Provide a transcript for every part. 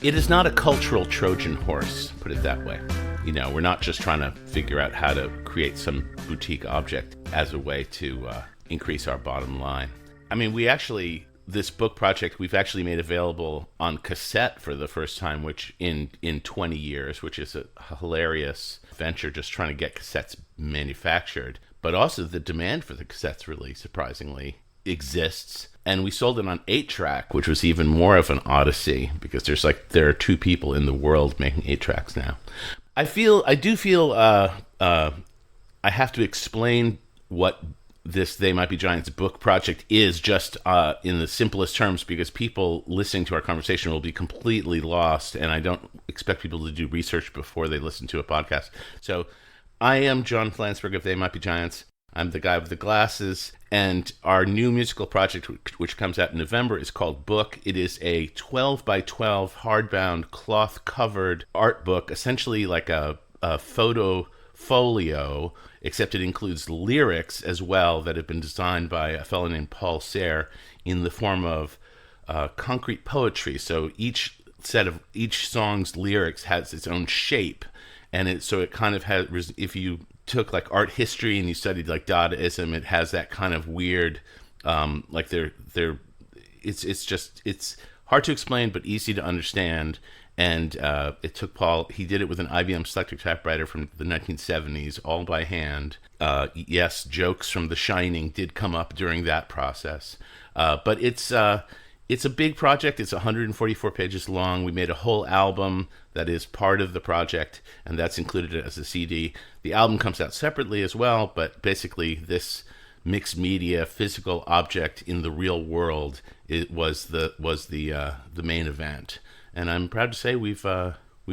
It is not a cultural Trojan horse, put it that way. You know, we're not just trying to figure out how to create some boutique object as a way to increase our bottom line. I mean, this book project, we've actually made available on cassette for the first time, which in 20 years, which is a hilarious venture, just trying to get cassettes manufactured. But also the demand for the cassettes really surprisingly exists. And we sold it on 8-track, which was even more of an odyssey because there are 2 people in the world making 8-tracks now. I do feel I have to explain what this They Might Be Giants book project is just in the simplest terms, because people listening to our conversation will be completely lost, and I don't expect people to do research before they listen to a podcast. So I am John Flansburgh of They Might Be Giants. I'm the guy with the glasses, and our new musical project, which comes out in November, is called Book. It is a 12 by 12 hardbound, cloth-covered art book, essentially like a photo folio, except it includes lyrics as well that have been designed by a fellow named Paul Sayre in the form of concrete poetry. So each song's lyrics has its own shape, and it kind of has, if you took like art history and you studied like Dadaism, it has that kind of weird, like it's hard to explain but easy to understand. And it took Paul, he did it with an IBM Selectric typewriter from the 1970s, all by hand. Yes, jokes from The Shining did come up during that process. But it's a big project. It's 144 pages long. We made a whole album that is part of the project, and that's included as a CD. The album comes out separately as well, but basically this mixed media physical object in the real world was the main event. And I'm proud to say we've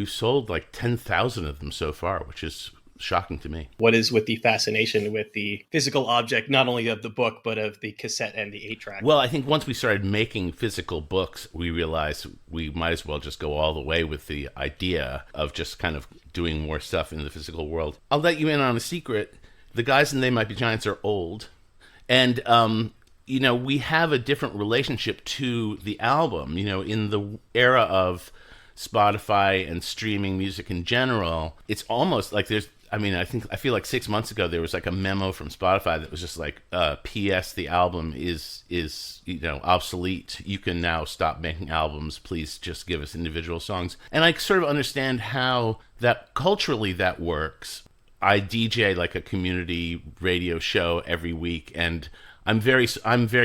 sold like 10,000 of them so far, which is shocking to me. What is with the fascination with the physical object, not only of the book, but of the cassette and the 8-track? Well, I think once we started making physical books, we realized we might as well just go all the way with the idea of just kind of doing more stuff in the physical world. I'll let you in on a secret. The guys in They Might Be Giants are old. And, you know, we have a different relationship to the album. You know, in the era of Spotify and streaming music in general, it's almost like I feel like 6 months ago there was like a memo from Spotify that was just like, P.S. the album is you know, obsolete. You can now stop making albums. Please just give us individual songs. And I sort of understand how that culturally that works. I DJ like a community radio show every week, and I'm very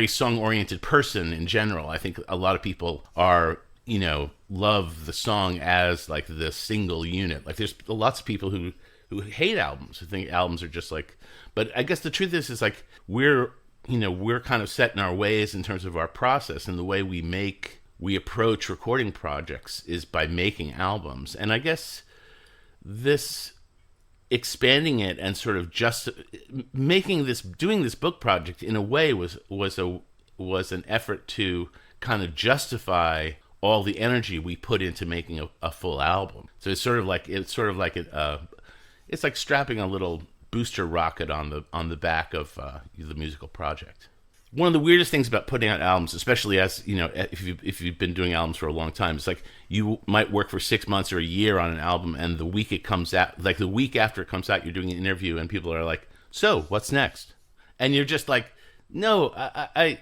song-oriented person in general. I think a lot of people are, you know, love the song as like the single unit. Like there's lots of people who hate albums, who think albums are just like, but I guess the truth is like we're kind of set in our ways in terms of our process, and the way we approach recording projects is by making albums. And I guess this expanding it and sort of just doing this book project in a way was an effort to kind of justify all the energy we put into making a full album. So it's like strapping a little booster rocket on the back of the musical project. One of the weirdest things about putting out albums, especially as, you know, if you've been doing albums for a long time, it's like you might work for 6 months or a year on an album, and the week it comes out, like the week after it comes out, you're doing an interview and people are like, so what's next? And you're just like, no, I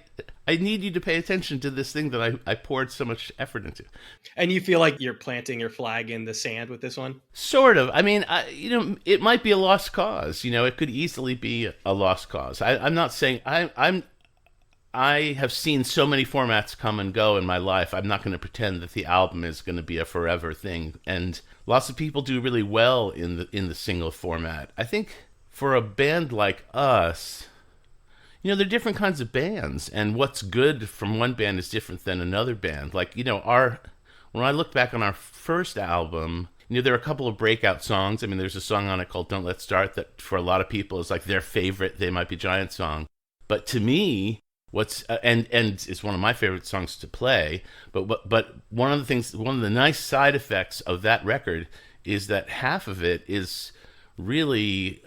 need you to pay attention to this thing that I poured so much effort into. And you feel like you're planting your flag in the sand with this one? Sort of. I mean, you know, it might be a lost cause. You know, it could easily be a lost cause. I'm not saying I have seen so many formats come and go in my life. I'm not going to pretend that the album is going to be a forever thing. And lots of people do really well in the single format. I think for a band like us, you know, there are different kinds of bands, and what's good from one band is different than another band. Like, you know, when I look back on our first album, you know, there are a couple of breakout songs. I mean, there's a song on it called Don't Let's Start that for a lot of people is like their favorite They Might Be Giant song. But to me, and it's one of my favorite songs to play, but one of the nice side effects of that record is that half of it is really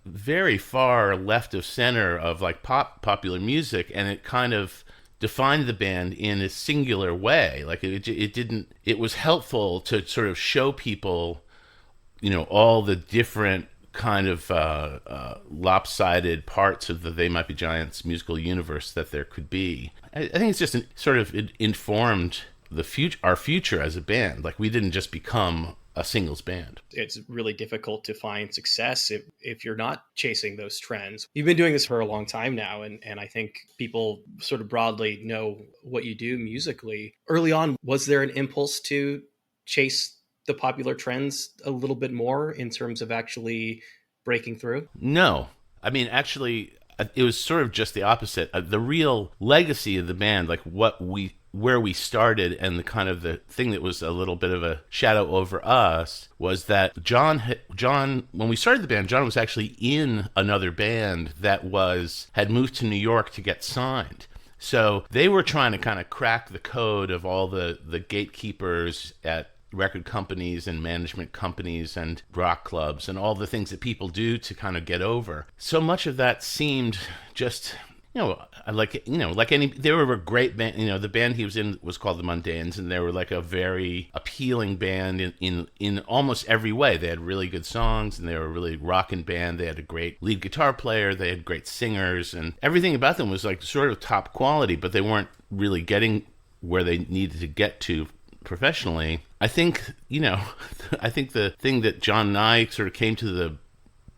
very far left of center of like popular music, and it kind of defined the band in a singular way. Like it didn't. It was helpful to sort of show people, all the different kind of lopsided parts of the They Might Be Giants musical universe that there could be. I think it's just sort of informed our future as a band. Like we didn't just become a singles band. It's really difficult to find success if you're not chasing those trends. You've been doing this for a long time now, and I think people sort of broadly know what you do musically. Early on, was there an impulse to chase the popular trends a little bit more in terms of actually breaking through? No. I mean, actually, it was sort of just the opposite. The real legacy of the band, like where we started, and the kind of the thing that was a little bit of a shadow over us, was that John, when we started the band, John was actually in another band that had moved to New York to get signed. So they were trying to kind of crack the code of all the gatekeepers at record companies and management companies and rock clubs and all the things that people do to kind of get over. So much of that seemed just, they were a great band. The band he was in was called the Mundanes, and they were like a very appealing band in almost every way. They had really good songs, and they were a really rockin' band. They had a great lead guitar player. They had great singers, and everything about them was like sort of top quality, but they weren't really getting where they needed to get to professionally. I think the thing that John and I sort of came to the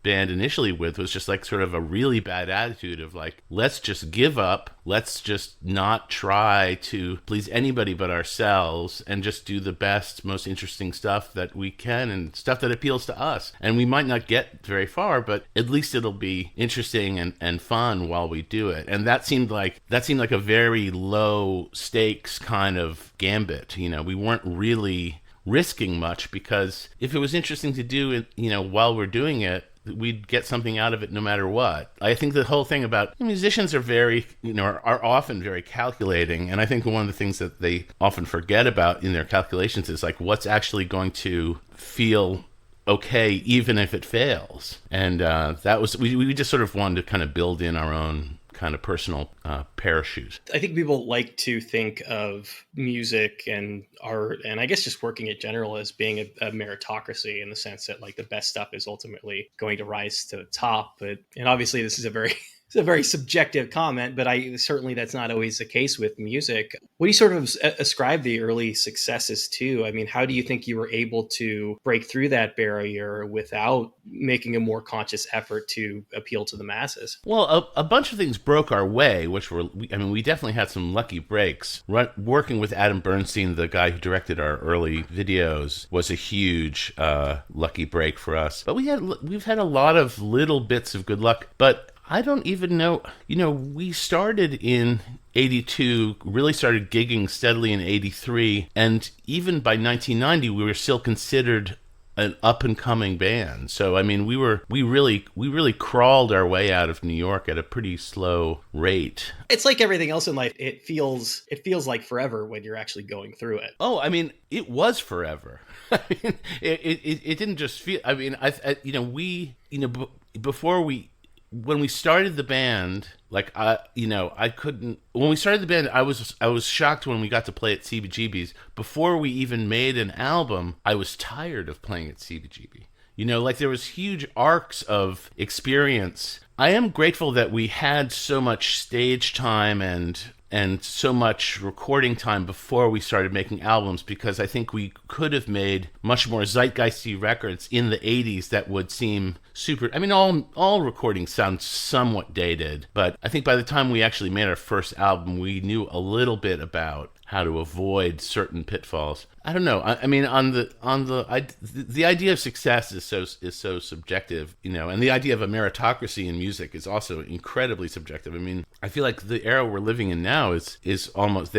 band initially with was just like sort of a really bad attitude of like, let's just give up, let's just not try to please anybody but ourselves, and just do the best, most interesting stuff that we can, and stuff that appeals to us. And we might not get very far, but at least it'll be interesting and fun while we do it. And that seemed like a very low stakes kind of gambit. We weren't really risking much, because if it was interesting to do it, while we're doing it, we'd get something out of it no matter what. I think the whole thing about musicians are very, are often very calculating. And I think one of the things that they often forget about in their calculations is like what's actually going to feel okay, even if it fails. And we just sort of wanted to kind of build in our own kind of personal parachute. I think people like to think of music and art, and I guess just working in general, as being a meritocracy, in the sense that like the best stuff is ultimately going to rise to the top. And obviously this is a very subjective comment, but certainly that's not always the case with music. What do you sort of ascribe the early successes to? I mean, how do you think you were able to break through that barrier without making a more conscious effort to appeal to the masses? Well, a bunch of things broke our way, which we definitely had some lucky breaks. Working with Adam Bernstein, the guy who directed our early videos, was a huge lucky break for us. But we've had a lot of little bits of good luck, but I don't even know, we started in 82, really started gigging steadily in 83, and even by 1990, we were still considered an up-and-coming band. So, I mean, we really crawled our way out of New York at a pretty slow rate. It's like everything else in life. It feels like forever when you're actually going through it. Oh, I mean, it was forever. I mean, it didn't just feel, I mean, when we started the band, when we started the band, I was shocked when we got to play at CBGB's. Before we even made an album, I was tired of playing at CBGB. There was huge arcs of experience. I am grateful that we had so much stage time and so much recording time before we started making albums, because I think we could have made much more zeitgeisty records in the 80s that would seem super. I mean, all recordings sound somewhat dated, but I think by the time we actually made our first album, we knew a little bit about how to avoid certain pitfalls. I don't know. I mean, the idea of success is so subjective, and the idea of a meritocracy in music is also incredibly subjective. I mean, I feel like the era we're living in now is almost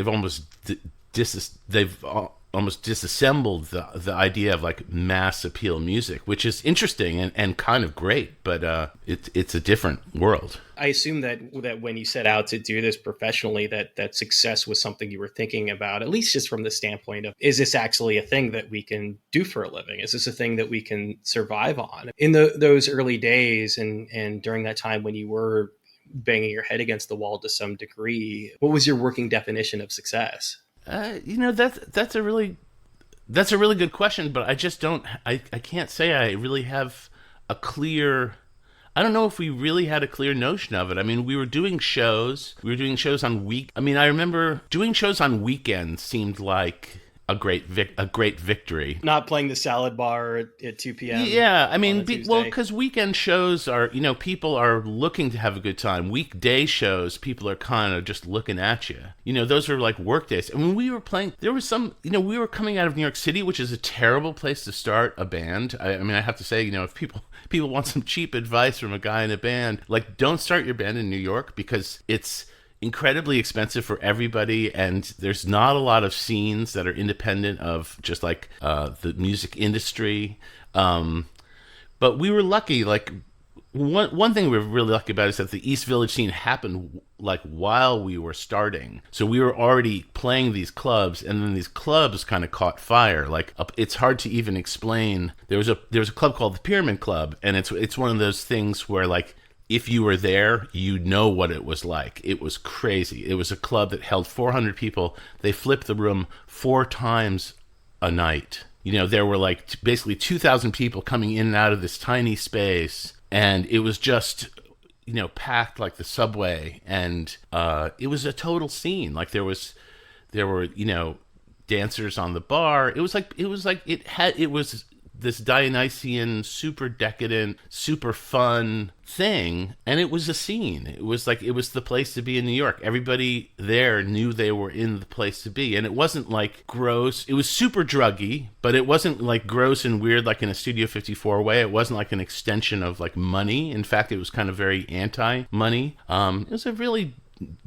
disassembled the idea of like mass appeal music, which is interesting and kind of great, but it's a different world. I assume that when you set out to do this professionally, that success was something you were thinking about, at least just from the standpoint of, is this actually a thing that we can do for a living? Is this a thing that we can survive on? In those early days and during that time when you were banging your head against the wall to some degree. What was your working definition of success? That's a really good question, but I just don't. I can't say I really have a clear. I don't know if we really had a clear notion of it. I mean, we were doing shows. We were doing shows on week. I mean, I remember doing shows on weekends seemed like a great victory. Not playing the salad bar at 2 p.m. Yeah, I mean, because weekend shows are, people are looking to have a good time. Weekday shows, people are kind of just looking at you. Those are like work days. And when we were playing, there was some, we were coming out of New York City, which is a terrible place to start a band. I mean, I have to say, if people want some cheap advice from a guy in a band, like, don't start your band in New York, because it's incredibly expensive for everybody, and there's not a lot of scenes that are independent of just like the music industry. But we were lucky. Like, one thing we were really lucky about is that the East Village scene happened like while we were starting. So we were already playing these clubs, and then these clubs kind of caught fire. Like, it's hard to even explain. There was a club called the Pyramid Club, and it's one of those things where, like, if you were there, you know what it was like. It was crazy. It was a club that held 400 people. They flipped the room 4 times a night. There were like basically 2,000 people coming in and out of this tiny space, and it was just, packed like the subway. And it was a total scene. Like, there were dancers on the bar. It was this Dionysian, super decadent, super fun thing, and it was a scene. It was the place to be in New York. Everybody there knew they were in the place to be, and it wasn't like gross. It was super druggy, but it wasn't like gross and weird like in a Studio 54 way. It wasn't like an extension of like money. In fact, it was kind of very anti-money. It was a really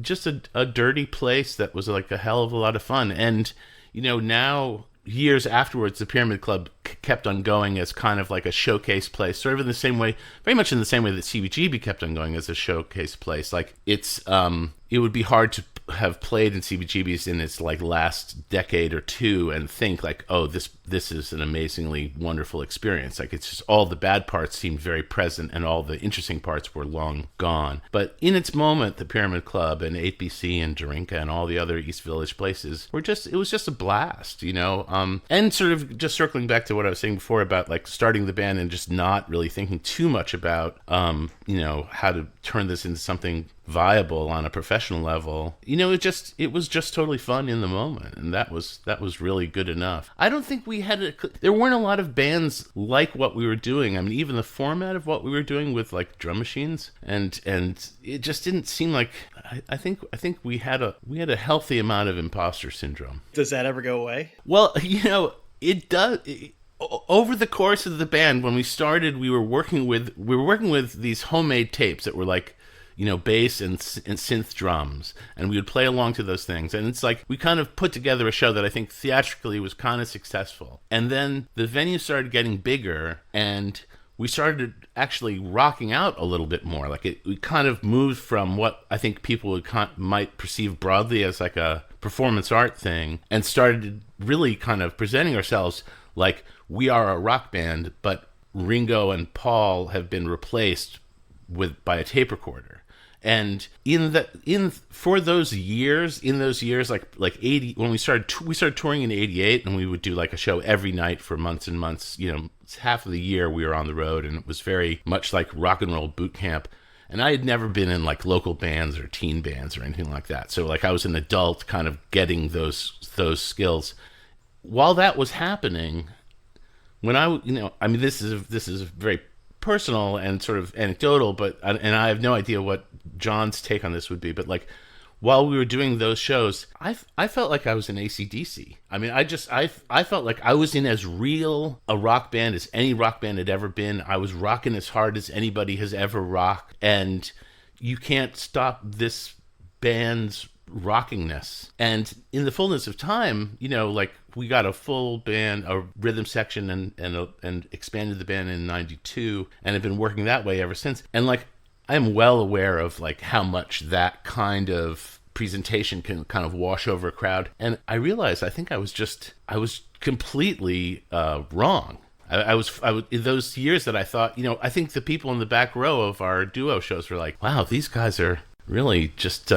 just a dirty place that was like a hell of a lot of fun. And now, years afterwards, the Pyramid Club kept on going as kind of like a showcase place, sort of in the same way, very much in the same way that CBGB kept on going as a showcase place. Like, it would be hard to have played in CBGB's in its like last decade or two and think like, oh, this is an amazingly wonderful experience. Like, it's just all the bad parts seemed very present and all the interesting parts were long gone. But in its moment, the Pyramid Club and 8BC and Dorinka and all the other East Village places it was just a blast, and sort of just circling back to what I was saying before about like starting the band and just not really thinking too much about, how to turn this into something viable on a professional level. It was just totally fun in the moment, and that was really good enough. I don't think there weren't a lot of bands like what we were doing. I mean, even the format of what we were doing with like drum machines, and it just didn't seem like. I think we had a healthy amount of imposter syndrome. Does that ever go away? Well, it does. Over the course of the band, when we started, we were working with these homemade tapes that were like, bass and synth drums, and we would play along to those things. And it's like, we kind of put together a show that I think theatrically was kind of successful. And then the venue started getting bigger, and we started actually rocking out a little bit more. Like, we kind of moved from what I think people might perceive broadly as like a performance art thing, and started really kind of presenting ourselves like we are a rock band, but Ringo and Paul have been replaced by a tape recorder. And for those years, like 80, when we started touring in 88, and we would do like a show every night for months and months. Half of the year we were on the road, and it was very much like rock and roll boot camp. And I had never been in like local bands or teen bands or anything like that. So like I was an adult kind of getting those skills. While that was happening, when this is very personal and sort of anecdotal, and I have no idea what John's take on this would be, but like, while we were doing those shows, I felt like I was in AC/DC. I mean, I felt like I was in as real a rock band as any rock band had ever been. I was rocking as hard as anybody has ever rocked, and you can't stop this band's rockingness. And in the fullness of time, like, we got a full band, a rhythm section, and expanded the band in '92, and have been working that way ever since. And like, I am well aware of like how much that kind of presentation can kind of wash over a crowd. And I realized I think I was completely wrong. I was in those years that I thought, I think the people in the back row of our duo shows were like, wow, these guys are really just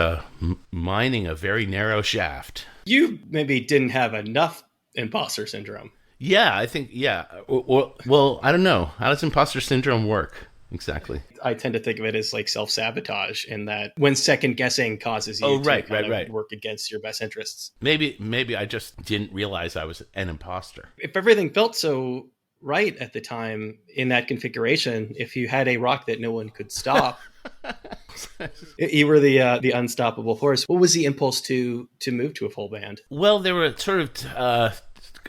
mining a very narrow shaft. You maybe didn't have enough imposter syndrome. Yeah, I think, yeah. Well, I don't know. How does imposter syndrome work exactly? I tend to think of it as like self-sabotage, in that when second guessing causes you right. work against your best interests. Maybe I just didn't realize I was an imposter. If everything felt so right at the time in that configuration, if you had a rock that no one could stop, you were the unstoppable force. What was the impulse to move to a full band? Well, there were sort of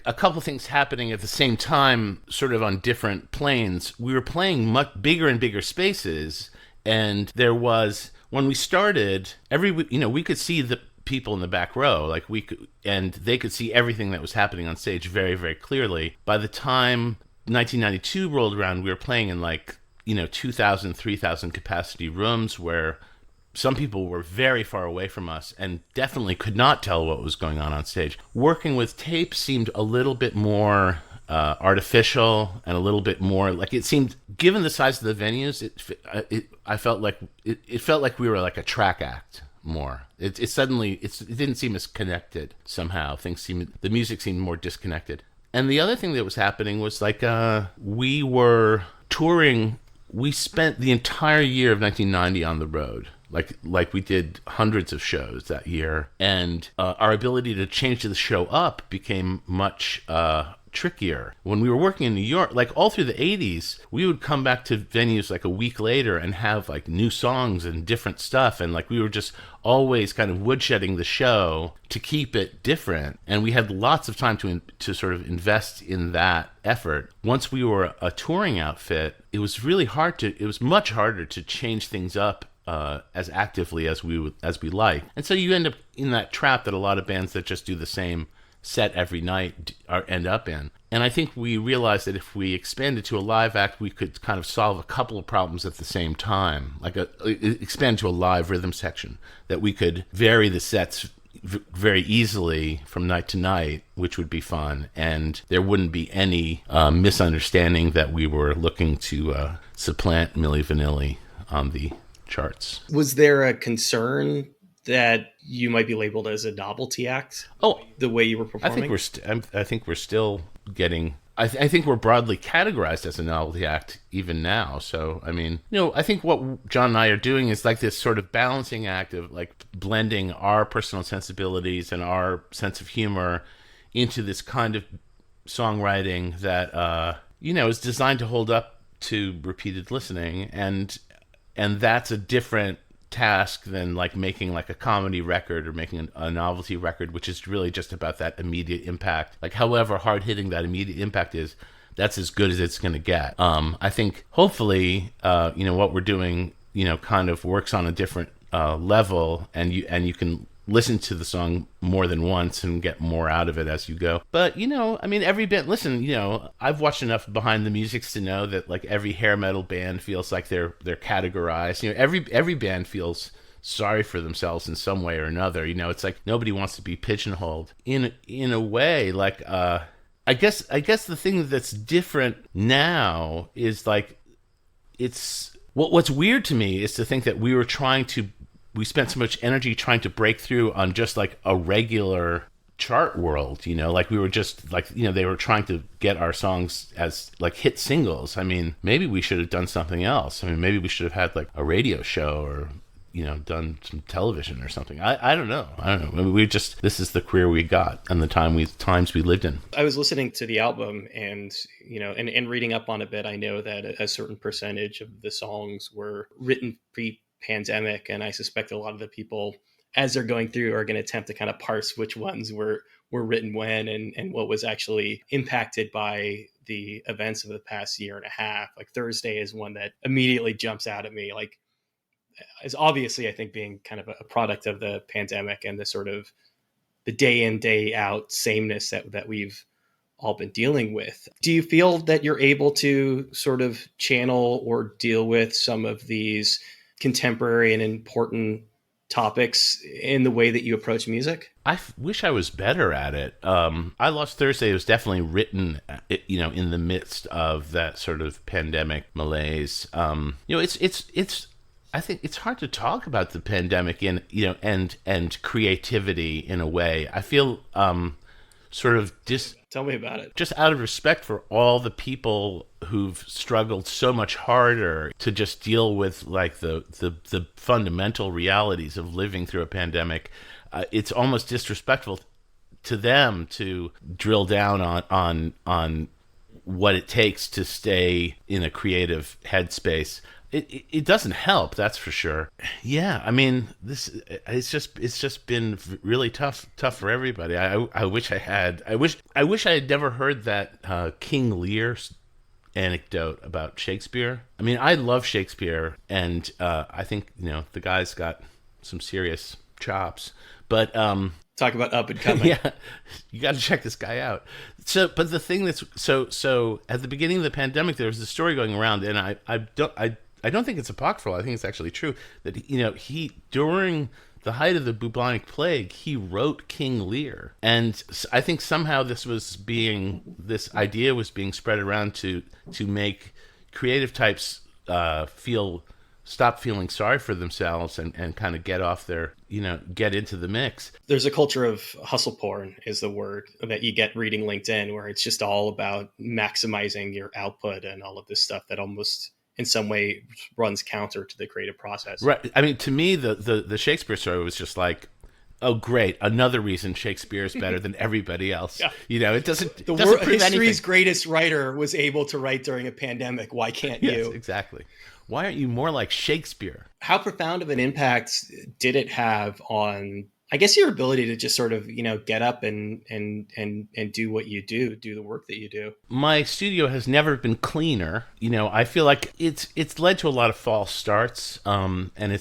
a couple things happening at the same time, sort of on different planes. We were playing much bigger and bigger spaces, and there was, when we started, we could see the people in the back row, like we could, and they could see everything that was happening on stage very, very clearly. By the time 1992 rolled around, we were playing in 2,000, 3,000 capacity rooms where some people were very far away from us and definitely could not tell what was going on stage. Working with tape seemed a little bit more artificial and a little bit more like, it seemed, given the size of the venues, I felt like it felt like we were like a track act more. It didn't seem as connected somehow. The music seemed more disconnected. And the other thing that was happening was we were touring. We spent the entire year of 1990 on the road. Like we did hundreds of shows that year, and our ability to change the show up became much trickier. When we were working in New York, like all through the 80s, we would come back to venues like a week later and have like new songs and different stuff, and like we were just always kind of woodshedding the show to keep it different, and we had lots of time to sort of invest in that effort. Once we were a touring outfit, it was much harder to change things up as actively as we like. And so you end up in that trap that a lot of bands that just do the same set every night end up in. And I think we realized that if we expanded to a live act, we could kind of solve a couple of problems at the same time, expand to a live rhythm section, that we could vary the sets very easily from night to night, which would be fun, and there wouldn't be any misunderstanding that we were looking to supplant Milli Vanilli on the charts. Was there a concern that you might be labeled as a novelty act? Oh, the way you were performing? I think we're still getting. I think we're broadly categorized as a novelty act even now. So I mean, I think what John and I are doing is like this sort of balancing act of like blending our personal sensibilities and our sense of humor into this kind of songwriting that is designed to hold up to repeated listening, and that's a different task than like making like a comedy record or making a novelty record, which is really just about that immediate impact. Like however hard hitting that immediate impact is, that's as good as it's going to get. I think hopefully what we're doing kind of works on a different level, and you can listen to the song more than once and get more out of it as you go. But I mean, every band, I've watched enough behind the musics to know that like every hair metal band feels like they're categorized. Every band feels sorry for themselves in some way or another. It's like nobody wants to be pigeonholed in a way. Like I guess the thing that's different now is like, it's what's weird to me is to think that we spent so much energy trying to break through on just like a regular chart world, like we were just like, they were trying to get our songs as like hit singles. I mean, maybe we should have done something else. I mean, maybe we should have had like a radio show or, done some television or something. I don't know. I mean, this is the career we got and the times we lived in. I was listening to the album and, and reading up on a bit, I know that a certain percentage of the songs were written pre-pandemic, and I suspect a lot of the people, as they're going through, are going to attempt to kind of parse which ones were written when and what was actually impacted by the events of the past year and a half. Like Thursday is one that immediately jumps out at me, like is obviously, I think, being kind of a product of the pandemic and the sort of the day in, day out sameness that we've all been dealing with. Do you feel that you're able to sort of channel or deal with some of these contemporary and important topics in the way that you approach music? Wish I was better at it. I Lost Thursday was definitely written, in the midst of that sort of pandemic malaise. It's. I think it's hard to talk about the pandemic and creativity in a way. I feel sort of Tell me about it. just out of respect for all the people who've struggled so much harder to just deal with like the fundamental realities of living through a pandemic. It's almost disrespectful to them to drill down on what it takes to stay in a creative headspace. It doesn't help, that's for sure. Yeah, I mean, it's just been really tough for everybody. I wish I had never heard that King Lear anecdote about Shakespeare. I mean, I love Shakespeare, and I think the guy's got some serious chops, but Talk about up and coming. yeah, you got to check this guy out. So, but the thing that's so at the beginning of the pandemic, there was a story going around, and I don't think it's apocryphal. I think it's actually true that he during the height of the bubonic plague, he wrote King Lear, and I think somehow this idea was being spread around to make creative types stop feeling sorry for themselves and kind of get into the mix. There's a culture of hustle porn is the word that you get reading LinkedIn, where it's just all about maximizing your output and all of this stuff that almost in some way runs counter to the creative process. Right. I mean, to me, the Shakespeare story was just like, oh, great, another reason Shakespeare is better than everybody else. Yeah. It doesn't prove history's anything. Greatest writer was able to write during a pandemic. Why can't you? Yes, exactly. Why aren't you more like Shakespeare? How profound of an impact did it have on, I guess, your ability to just sort of, get up and do what you do the work that you do? My studio has never been cleaner. I feel like it's led to a lot of false starts. And in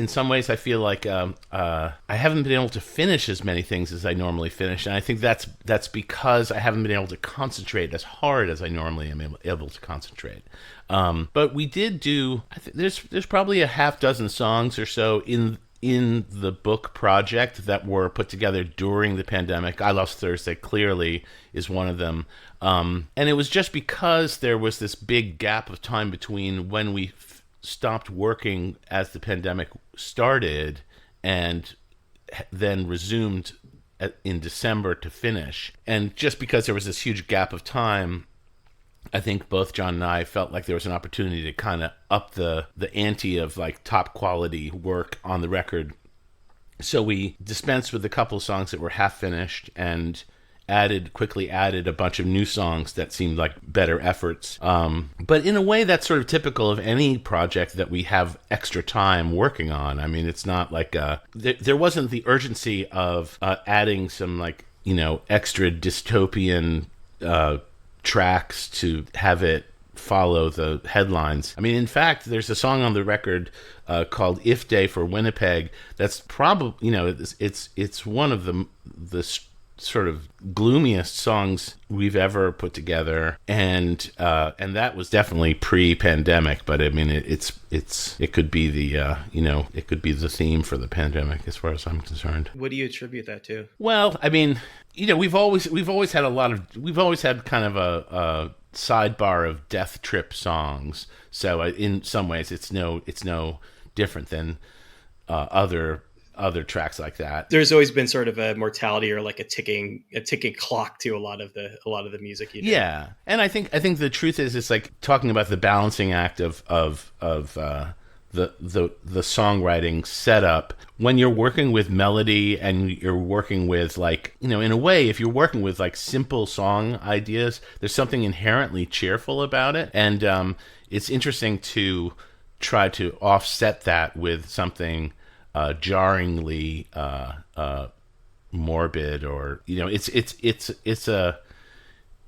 some ways I feel like I haven't been able to finish as many things as I normally finish, and I think that's because I haven't been able to concentrate as hard as I normally am able to concentrate. But we did do. There's probably a half dozen songs or so in the book project that were put together during the pandemic. I Lost Thursday clearly is one of them. And it was just because there was this big gap of time between when we stopped working as the pandemic started and then resumed in December to finish. And just because there was this huge gap of time, I think both John and I felt like there was an opportunity to kind of up the ante of like top quality work on the record. So we dispensed with a couple of songs that were half finished and quickly added a bunch of new songs that seemed like better efforts. But in a way that's sort of typical of any project that we have extra time working on. I mean, it's not like there wasn't the urgency of adding some extra dystopian tracks to have it follow the headlines. I mean, in fact, there's a song on the record called "If Day" for Winnipeg. That's probably it's one of the sort of gloomiest songs we've ever put together, and that was definitely pre-pandemic. But I mean, it could be it could be the theme for the pandemic as far as I'm concerned. What do you attribute that to? Well, I mean, we've always had kind of a sidebar of death trip songs. So in some ways, it's no different than other tracks like that. There's always been sort of a mortality or like a ticking clock to a lot of the music you do. Yeah, and I think the truth is, it's like talking about the balancing act of the songwriting setup. When you're working with melody and you're working with in a way, if you're working with simple song ideas, there's something inherently cheerful about it, and it's interesting to try to offset that with something jarringly morbid, or it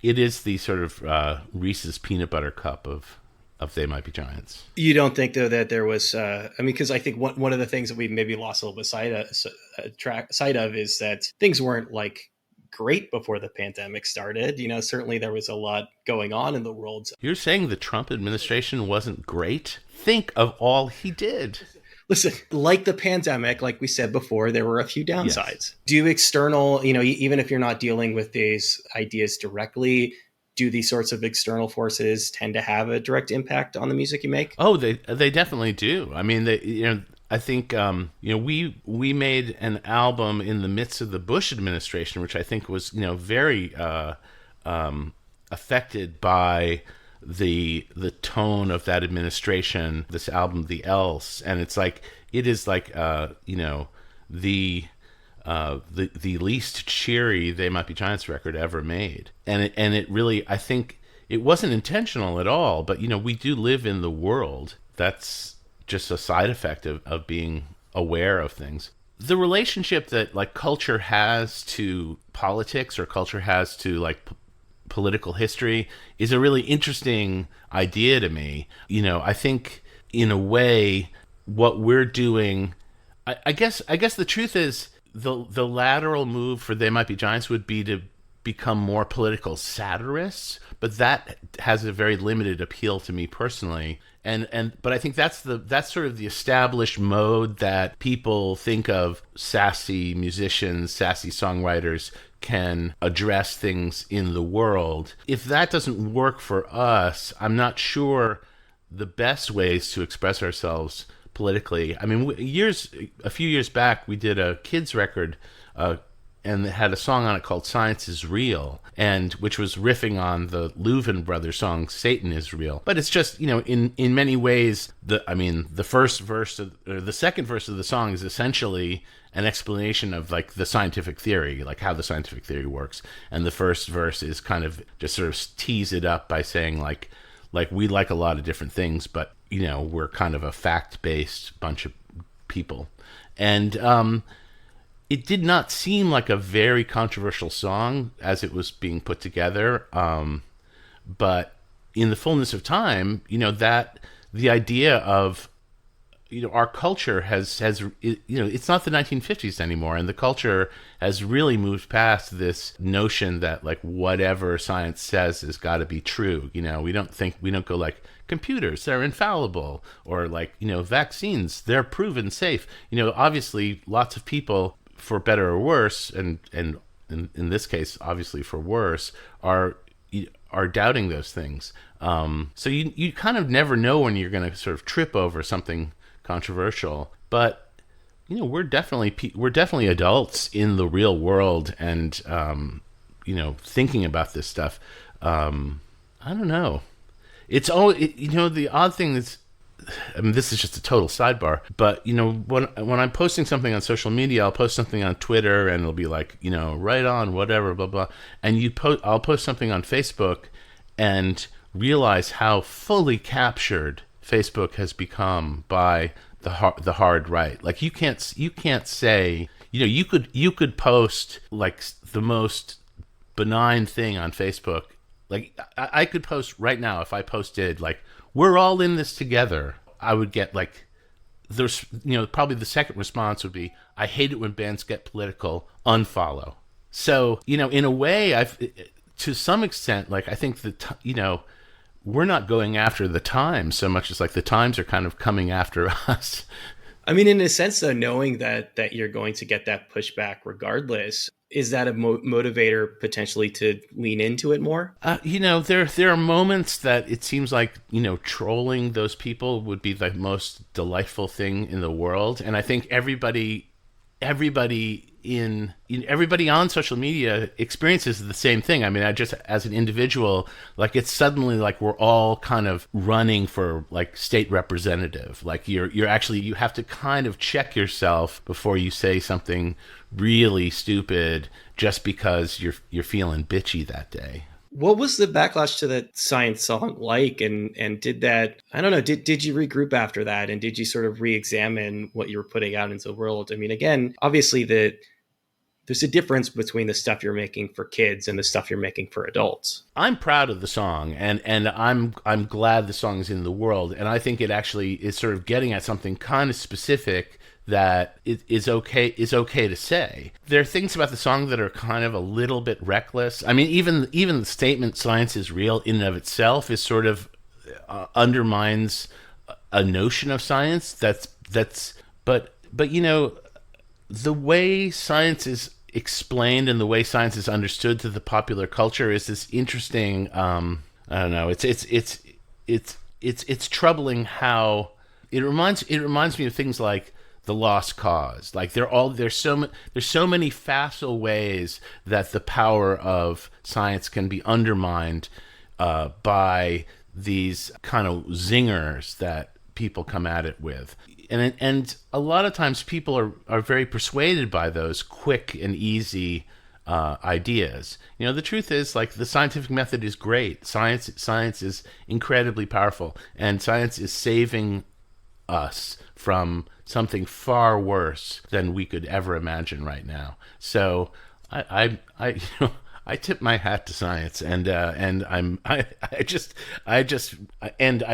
is the sort of Reese's peanut butter cup of They Might Be Giants. You don't think though that there was because I think one of the things that we maybe lost a little bit sight of is that things weren't great before the pandemic started. Certainly there was a lot going on in the world. You're saying the Trump administration wasn't great? Think of all he did. Listen, like the pandemic, like we said before, there were a few downsides. Yes. Do external, even if you're not dealing with these ideas directly, do these sorts of external forces tend to have a direct impact on the music you make? Oh, they definitely do. I mean, I think we made an album in the midst of the Bush administration, which I think was very affected by the tone of that administration. This album, The Else, and it's like it is like the least cheery They Might Be Giants record ever made, and it really, I think it wasn't intentional at all, but we do live in the world. That's just a side effect of being aware of things. The relationship that like culture has to politics, or culture has to like political history, is a really interesting idea to me. I think in a way what we're doing, I guess the truth is the lateral move for They Might Be Giants would be to become more political satirists, but that has a very limited appeal to me personally. But I think that's sort of the established mode that people think of sassy musicians, sassy songwriters can address things in the world. If that doesn't work for us, I'm not sure the best ways to express ourselves politically. I mean, a few years back, we did a kids record, and it had a song on it called "Science Is Real," and which was riffing on the Louvin Brothers song "Satan Is Real." But it's just, in many ways, the second verse of the song is essentially an explanation of like the scientific theory, like how the scientific theory works, and the first verse is kind of just sort of tease it up by saying like we like a lot of different things, but we're kind of a fact-based bunch of people. And it did not seem like a very controversial song as it was being put together. But in the fullness of time, that the idea of, our culture has it's not the 1950s anymore, and the culture has really moved past this notion that like whatever science says has got to be true. We don't go like computers, they're infallible, or like vaccines, they're proven safe. Obviously lots of people, for better or worse, and in this case obviously for worse, are doubting those things. So you kind of never know when you're going to sort of trip over something controversial. But we're definitely adults in the real world, and thinking about this stuff. I don't know. It's all the odd thing is, I mean, this is just a total sidebar, but when I'm posting something on social media, I'll post something on Twitter and it'll be like, right on, whatever, blah blah, and I'll post something on Facebook and realize how fully captured Facebook has become by the hard right. Like you can't say, you could post like the most benign thing on Facebook. Like I could post right now, if I posted like, "We're all in this together," I would get like, there's probably the second response would be, "I hate it when bands get political, unfollow." So in a way, to some extent, like I think that we're not going after the Times so much as like the Times are kind of coming after us. I mean, in a sense, though, knowing that you're going to get that pushback regardless, is that a motivator potentially to lean into it more? There are moments that it seems like trolling those people would be the most delightful thing in the world, and I think everybody on social media experiences the same thing. I mean, I just, as an individual, like it's suddenly like we're all kind of running for like state representative. Like you're actually, you have to kind of check yourself before you say something really stupid just because you're feeling bitchy that day. What was the backlash to that Science song like? And did that, I don't know, did you regroup after that? And did you sort of re-examine what you were putting out into the world? I mean, again, obviously there's a difference between the stuff you're making for kids and the stuff you're making for adults. I'm proud of the song, and I'm glad the song is in the world. And I think it actually is sort of getting at something kind of specific that is okay to say. There are things about the song that are kind of a little bit reckless. I mean, even the statement "science is real" in and of itself is sort of undermines a notion of science that's that's but you know, the way science is explained and the way science is understood to the popular culture is this interesting. I don't know. It's troubling how it reminds me of things like the lost cause. Like there's so many facile ways that the power of science can be undermined by these kind of zingers that people come at it with. And a lot of times people are very persuaded by those quick and easy ideas. You know, the truth is, like, the scientific method is great. Science is incredibly powerful, and science is saving us from something far worse than we could ever imagine right now. So I you know, I tip my hat to science, and I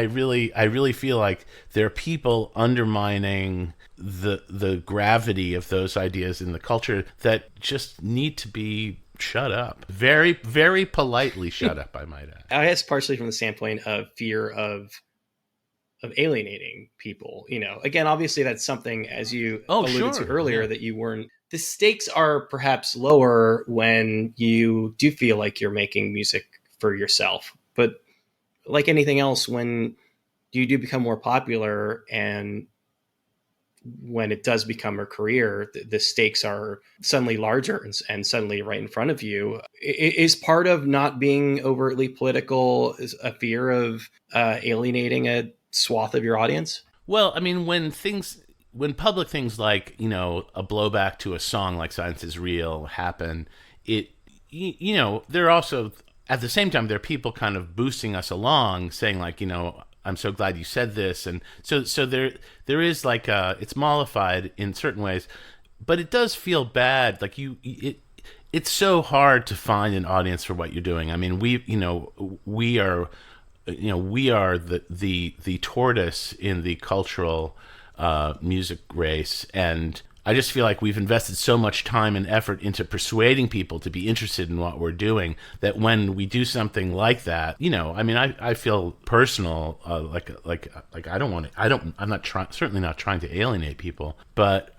really feel like there are people undermining the gravity of those ideas in the culture that just need to be shut up. Very, very politely shut up, I might add. I guess partially from the standpoint of fear of alienating people. You know, again, obviously that's something, as you alluded to earlier, Yeah. that you weren't. The stakes are perhaps lower when you do feel like you're making music for yourself. But like anything else, when you do become more popular and when it does become a career, the stakes are suddenly larger and suddenly right in front of you. Is part of not being overtly political is a fear of alienating a swath of your audience? Well, I mean, when public things like, you know, a blowback to a song like "Science Is Real" happen, you know, there are also, at the same time, there are people kind of boosting us along, saying, like, you know, I'm so glad you said this, and so there is, like, it's mollified in certain ways, but it does feel bad. Like, it's so hard to find an audience for what you're doing. I mean, we are the tortoise in the cultural music race, and I just feel like we've invested so much time and effort into persuading people to be interested in what we're doing that when we do something like that, you know, I mean, I feel personal, like I'm not trying, certainly not trying to alienate people, but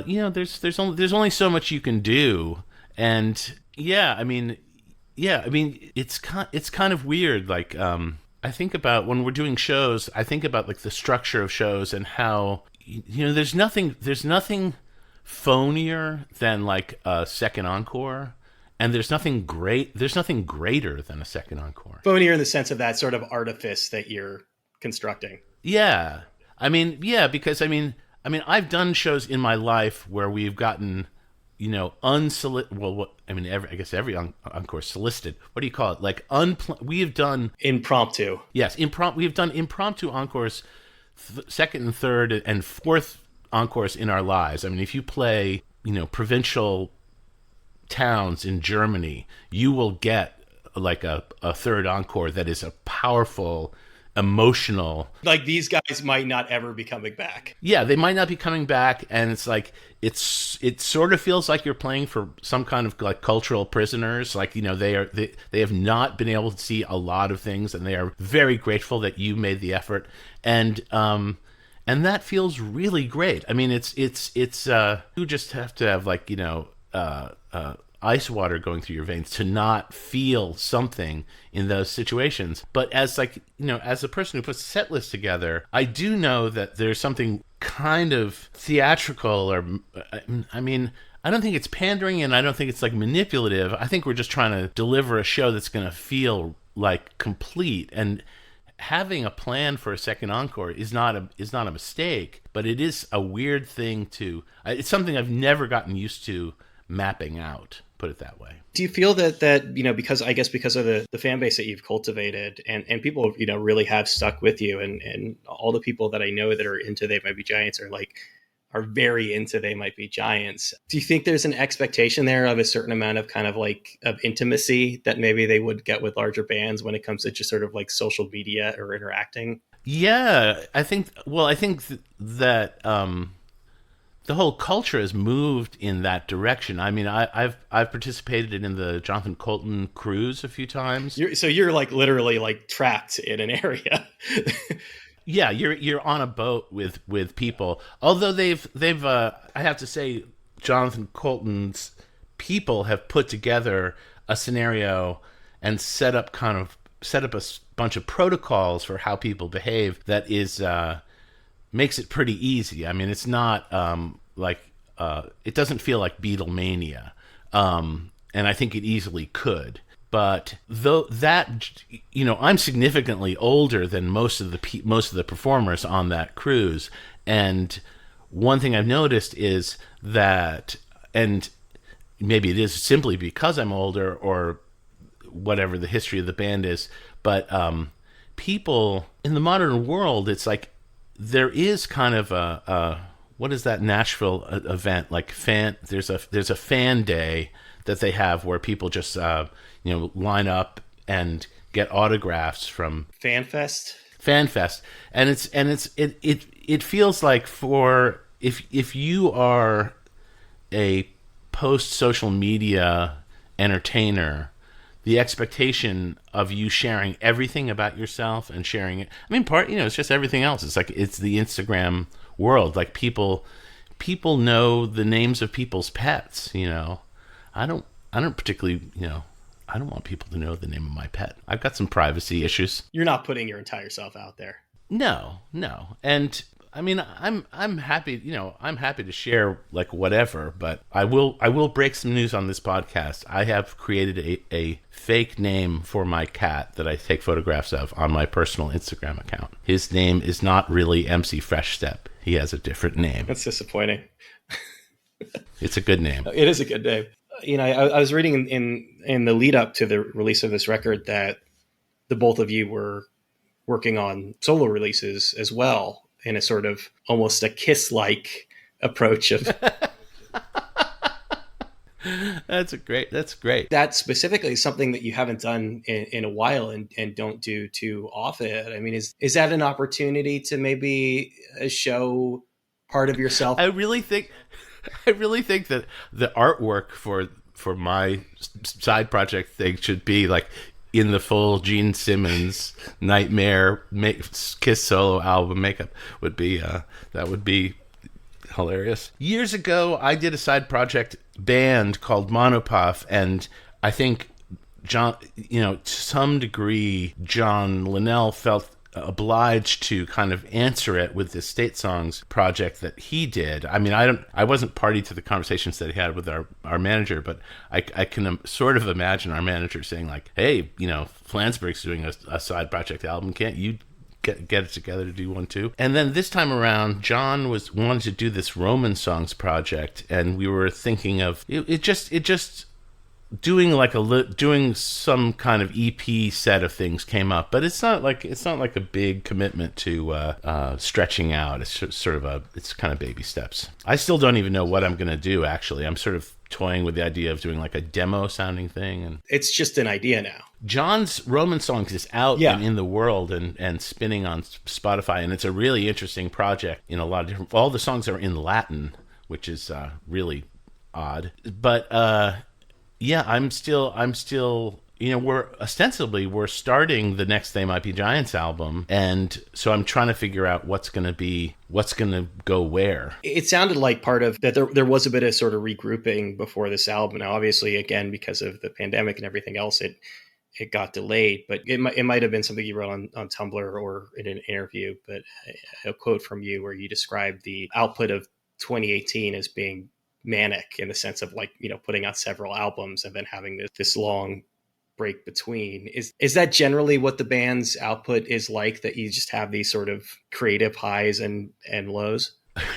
you know, there's only so much you can do, and I mean, it's kind of weird. Like, I think about when we're doing shows, I think about, like, the structure of shows and how, you know, there's nothing phonier than, like, a second encore, and there's nothing greater than a second encore. Phonier in the sense of that sort of artifice that you're constructing. Yeah. I mean, because I mean, I've done shows in my life where we've gotten, you know, I guess every encore solicited. What do you call it? Like, we have done impromptu. Yes, we have done impromptu encores, second and third and fourth encores in our lives. I mean, if you play, you know, provincial towns in Germany, you will get, like, a third encore that is a powerful, emotional. Like, these guys might not ever be coming back. Yeah, they might not be coming back, and it's like it sort of feels like you're playing for some kind of, like, cultural prisoners. Like, you know, they have not been able to see a lot of things, and they are very grateful that you made the effort, and that feels really great. I mean, it's you just have to have, like, you know, ice water going through your veins to not feel something in those situations. But as, like, you know, as a person who puts a set list together, I do know that there's something kind of theatrical, or, I mean, I don't think it's pandering, and I don't think it's, like, manipulative. I think we're just trying to deliver a show that's going to feel, like, complete. And having a plan for a second encore is not a mistake, but it is a weird thing it's something I've never gotten used to mapping out, put it that way. Do you feel that you know, because of the fan base that you've cultivated, and people, you know, really have stuck with you, and all the people that I know that are into They Might Be Giants are very into They Might Be Giants. Do you think there's an expectation there of a certain amount of kind of, like, of intimacy that maybe they would get with larger bands when it comes to just sort of, like, social media or interacting? Yeah, I think that the whole culture has moved in that direction. I mean, I've participated in the Jonathan Colton cruise a few times. So you're like literally, like, trapped in an area. Yeah, you're on a boat with people. Although they've I have to say, Jonathan Colton's people have put together a scenario and set up bunch of protocols for how people behave that is makes it pretty easy. I mean, it's not it doesn't feel like Beatlemania, and I think it easily could. But though that, I'm significantly older than most of the performers on that cruise, and one thing I've noticed is that, and maybe it is simply because I'm older or whatever the history of the band is, but people in the modern world, it's like there is kind of a what is that Nashville event like there's a fan day that they have where people just line up and get autographs from FanFest, and it feels like for if you are a post social media entertainer, the expectation of you sharing everything about yourself and sharing it. I mean, it's just everything else. It's like it's the Instagram world. Like people know the names of people's pets. I don't particularly. I don't want people to know the name of my pet. I've got some privacy issues. You're not putting your entire self out there. No, and I mean, I'm happy. I'm happy to share like whatever. But I will break some news on this podcast. I have created a fake name for my cat that I take photographs of on my personal Instagram account. His name is not really MC Fresh Step. He has a different name. That's disappointing. It's a good name. It is a good name. I was reading in the lead up to the release of this record that the both of you were working on solo releases as well, in a sort of almost a Kiss-like approach of. That's great. That specifically is something that you haven't done in a while and don't do too often. I mean, is that an opportunity to maybe show part of yourself? I really think that the artwork for my side project thing should be like in the full Gene Simmons Nightmare Kiss solo album makeup. Would be that would be hilarious. Years ago, I did a side project band called Monopuff, and I think John, to some degree, John Linnell felt obliged to kind of answer it with this State Songs project that he did. I mean, I wasn't party to the conversations that he had with our manager, but I can sort of imagine our manager saying like, hey, Flansburgh's doing a side project album. Can't you get it together to do one too? And then this time around, John wanted to do this Roman Songs project, and we were thinking of it just doing some kind of EP set of things came up, but it's not like a big commitment to stretching out. It's sort of it's kind of baby steps. I still don't even know what I'm going to do. Actually, I'm sort of toying with the idea of doing like a demo sounding thing, and it's just an idea now. John's Roman Songs is out and in the world and spinning on Spotify, and it's a really interesting project in a lot of different. All the songs are in Latin, which is really odd, but. Yeah, I'm still, we're starting the next They Might Be Giants album. And so I'm trying to figure out what's going to go where. It sounded like part of that. There was a bit of sort of regrouping before this album. Now, obviously, again, because of the pandemic and everything else, it got delayed, but it might have been something you wrote on Tumblr or in an interview, but a quote from you where you described the output of 2018 as being manic in the sense of like, putting out several albums and then having this long break between. Is that generally what the band's output is like, that you just have these sort of creative highs and lows?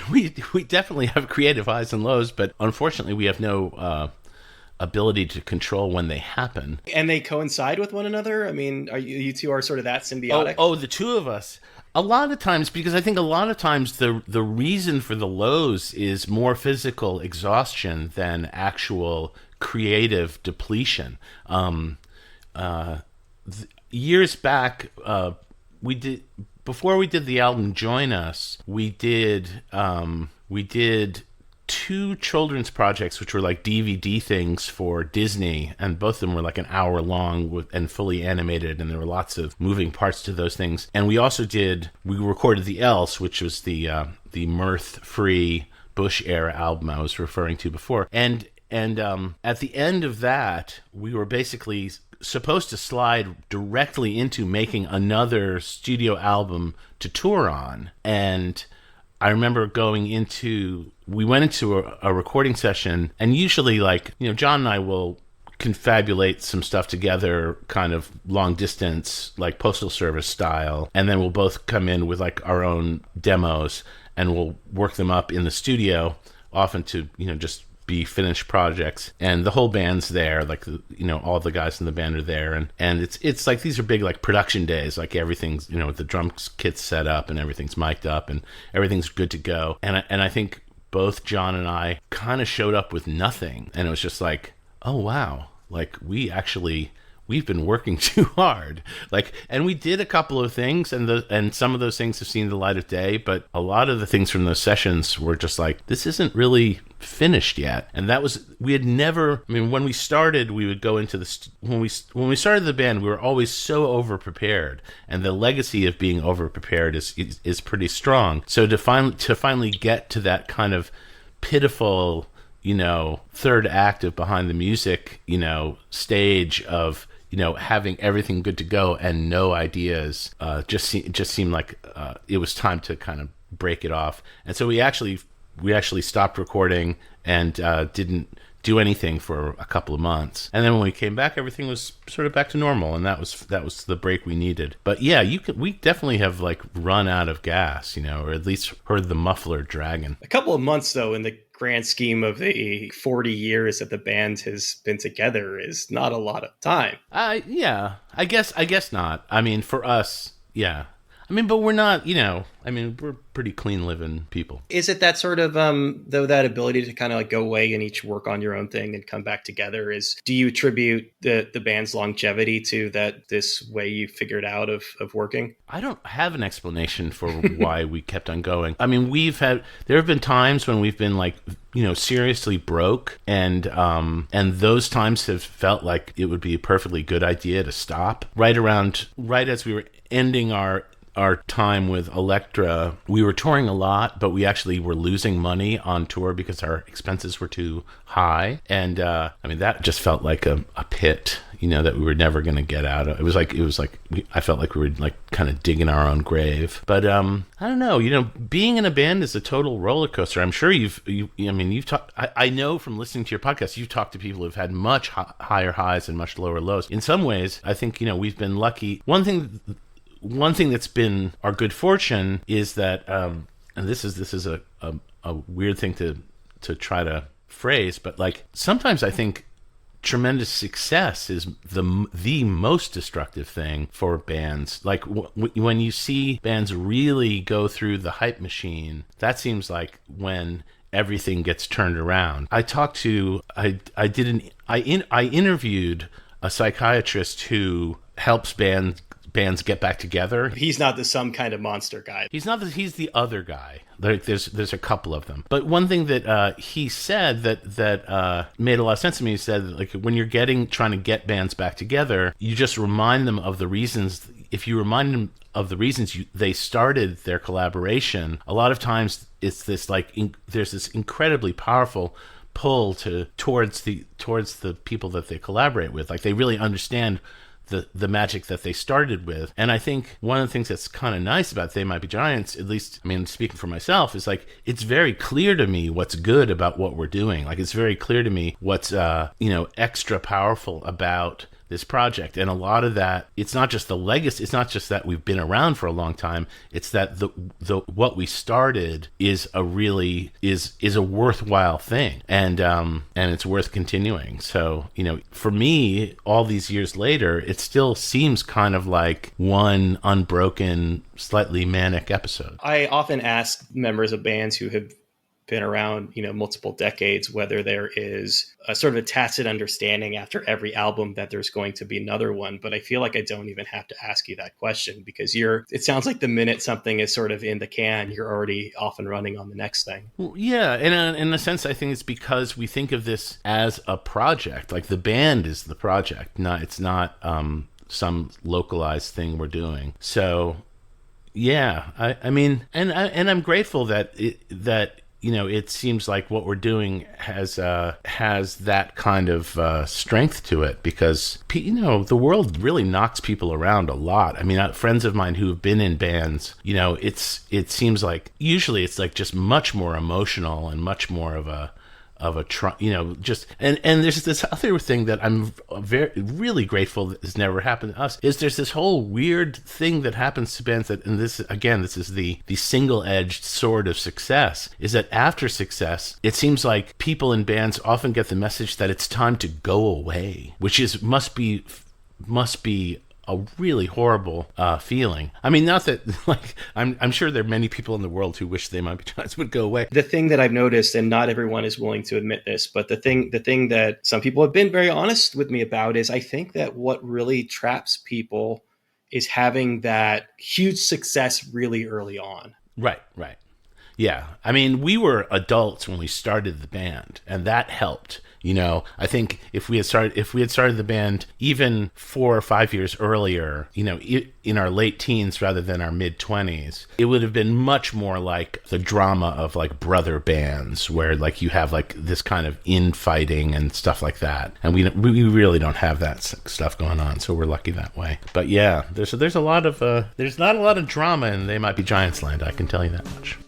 We definitely have creative highs and lows, but unfortunately we have no ability to control when they happen. And they coincide with one another? I mean, you two are sort of that symbiotic? Oh, the two of us. A lot of times, because I think a lot of times the reason for the lows is more physical exhaustion than actual creative depletion. Years back, before we did the album Join Us, we did two children's projects, which were like DVD things for Disney, and both of them were like an hour long and fully animated, and there were lots of moving parts to those things. And we recorded The Else, which was the mirth-free Bush era album I was referring to before. And at the end of that, we were basically supposed to slide directly into making another studio album to tour on. And I remember we went into a recording session, and usually, like, John and I will confabulate some stuff together, kind of long distance, like Postal Service style, and then we'll both come in with like our own demos, and we'll work them up in the studio, often to, just be finished projects. And the whole band's there, like, all the guys in the band are there. And it's like, these are big, like, production days, like everything's, the drum kit's set up and everything's mic'd up and everything's good to go. And I think both John and I kind of showed up with nothing. And it was just like, oh, wow. Like, we've been working too hard. Like, and we did a couple of things, and some of those things have seen the light of day, but a lot of the things from those sessions were just like, this isn't really finished yet. And we had never, when we started, we would go into when we started the band, we were always so over prepared, and the legacy of being over prepared is pretty strong. So to finally get to that kind of pitiful, third act of behind the music, stage of, having everything good to go and no ideas, just seemed like it was time to kind of break it off. And so we actually stopped recording and didn't do anything for a couple of months. And then when we came back, everything was sort of back to normal, and that was the break we needed. But yeah, we definitely have like run out of gas, or at least heard the muffler dragging. A couple of months, though, in the grand scheme of the 40 years that the band has been together, is not a lot of time. Yeah, I guess not. For us, yeah. But we're not, we're pretty clean living people. Is it that sort of, though, that ability to kind of like go away and each work on your own thing and come back together, do you attribute the band's longevity to this way you figured out of working? I don't have an explanation for why we kept on going. There have been times when we've been like, seriously broke, and those times have felt like it would be a perfectly good idea to stop. Right as we were ending our time with Elektra, we were touring a lot, but we actually were losing money on tour because our expenses were too high. And that just felt like a pit, that we were never going to get out of. It was like I felt like we were like kind of digging our own grave. But I don't know, being in a band is a total roller coaster. I'm sure you've talked. I know from listening to your podcast, you've talked to people who've had much higher highs and much lower lows. In some ways, I think we've been lucky. One thing that's been our good fortune is that, and this is a weird thing to try to phrase, but like sometimes I think tremendous success is the most destructive thing for bands. Like when you see bands really go through the hype machine, that seems like when everything gets turned around. I interviewed a psychiatrist who helps bands get back together. He's not some kind of monster guy. He's the other guy. There's a couple of them. But one thing that he said that made a lot of sense to me, he said that, like, when you're trying to get bands back together, you just remind them of the reasons. If you remind them of the reasons they started their collaboration, a lot of times it's this there's this incredibly powerful pull towards the people that they collaborate with. Like, they really understand the magic that they started with. And I think one of the things that's kind of nice about They Might Be Giants, at least, speaking for myself, is like, it's very clear to me what's good about what we're doing. Like, it's very clear to me what's, extra powerful about this project. And a lot of that, it's not just the legacy, it's not just that we've been around for a long time, it's that the what we started is a worthwhile thing, and it's worth continuing. So, for me, all these years later, it still seems kind of like one unbroken, slightly manic episode. I often ask members of bands who have been around, multiple decades, whether there is a sort of a tacit understanding after every album that there's going to be another one. But I feel like I don't even have to ask you that question, because it sounds like the minute something is sort of in the can, you're already off and running on the next thing. Well, yeah, and in a sense, I think it's because we think of this as a project. Like the band is the project. It's not some localized thing we're doing. So, yeah, I mean, and I'm grateful that it seems like what we're doing has that kind of strength to it, because the world really knocks people around a lot. I mean, friends of mine who have been in bands, it seems like usually it's like just much more emotional and much more of a just and there's this other thing that I'm really grateful that has never happened to us, is there's this whole weird thing that happens to bands that, and this is the single-edged sword of success, is that after success, it seems like people in bands often get the message that it's time to go away, which must be a really horrible feeling. I mean, not that, like, I'm sure there are many people in the world who wish they might be times would go away. The thing that I've noticed, and not everyone is willing to admit this, but the thing that some people have been very honest with me about is, I think that what really traps people is having that huge success really early on. Right. Yeah. I mean, we were adults when we started the band, and that helped. I think if we had started the band even 4 or 5 years earlier, in our late teens rather than our mid 20s, it would have been much more like the drama of like brother bands, where like you have like this kind of infighting and stuff like that, and we really don't have that stuff going on, so we're lucky that way. But yeah, there's not a lot of drama in They Might Be Giants Land, I can tell you that much.